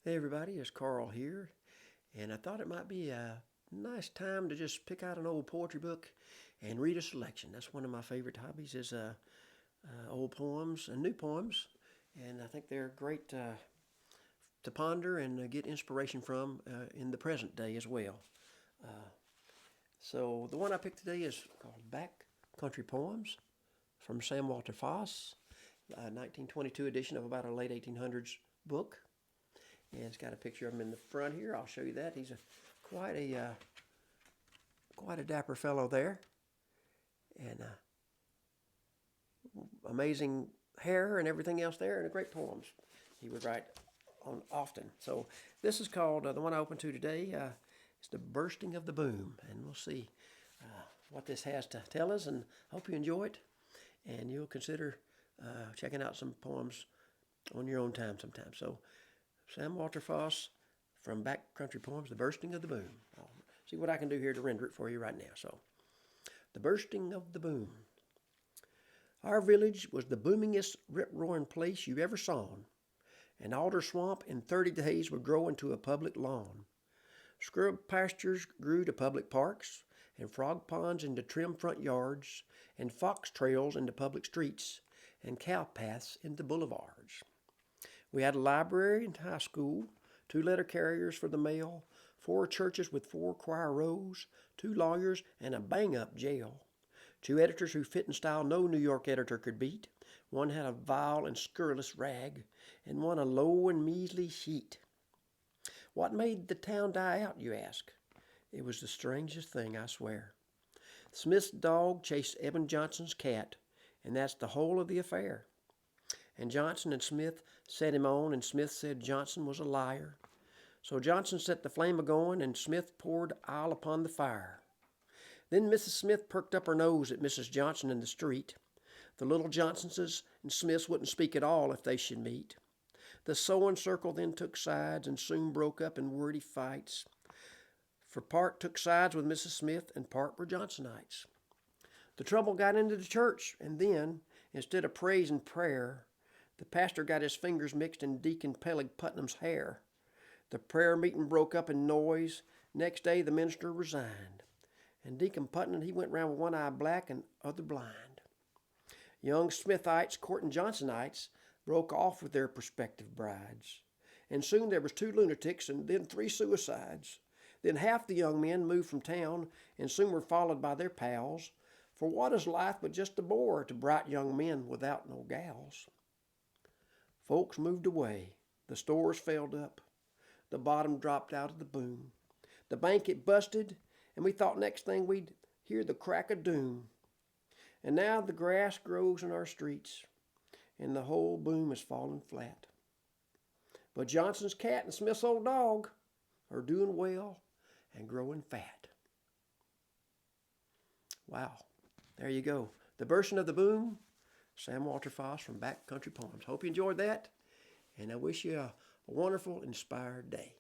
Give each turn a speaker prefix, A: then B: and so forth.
A: Hey everybody, it's Carl here, and I thought it might be a nice time to just pick out an old poetry book and read a selection. That's one of my favorite hobbies is old poems and new poems, and I think they're great to ponder and get inspiration from in the present day as well. So the one I picked today is called Back Country Poems from Sam Walter Foss, 1922 edition of about a late 1800s book. And it's got a picture of him in the front here. I'll show you that. He's quite a dapper fellow there, and amazing hair and everything else there, and great poems he would write on often. So this is called the one I opened to today. It's the bursting of the boom, and we'll see what this has to tell us. And hope you enjoy it, and you'll consider checking out some poems on your own time sometime. So. Sam Walter Foss from Backcountry Poems, The Bursting of the Boom. I'll see what I can do here to render it for you right now. So, The Bursting of the Boom. Our village was the boomingest, rip-roaring place you ever saw. An alder swamp in 30 days would grow into a public lawn. Scrub pastures grew to public parks, and frog ponds into trim front yards, and fox trails into public streets, and cow paths into boulevards. We had a library and high school, 2 letter carriers for the mail, 4 churches with 4 choir rows, 2 lawyers, and a bang-up jail. 2 editors who fit and style no New York editor could beat. One had a vile and scurrilous rag, and one a low and measly sheet. What made the town die out, you ask? It was the strangest thing, I swear. Smith's dog chased Eben Johnson's cat, and that's the whole of the affair. And Johnson and Smith set him on, and Smith said Johnson was a liar. So Johnson set the flame a-going, and Smith poured oil upon the fire. Then Mrs. Smith perked up her nose at Mrs. Johnson in the street. The little Johnsonses and Smiths wouldn't speak at all if they should meet. The sewing circle then took sides, and soon broke up in wordy fights. For part took sides with Mrs. Smith, and part were Johnsonites. The trouble got into the church, and then, instead of praise and prayer, the pastor got his fingers mixed in Deacon Peleg Putnam's hair. The prayer meeting broke up in noise. Next day the minister resigned. And Deacon Putnam, he went round with one eye black and other blind. Young Smithites courting Johnsonites broke off with their prospective brides. And soon there was 2 lunatics and then 3 suicides. Then half the young men moved from town and soon were followed by their pals. For what is life but just a bore to bright young men without no gals? Folks moved away, the stores failed up, the bottom dropped out of the boom. The bank it busted, and we thought next thing we'd hear the crack of doom. And now the grass grows in our streets, and the whole boom is falling flat. But Johnson's cat and Smith's old dog are doing well and growing fat. Wow, there you go. The Bursting of the Boom. Sam Walter Foss from Backcountry Poems. Hope you enjoyed that, and I wish you a wonderful, inspired day.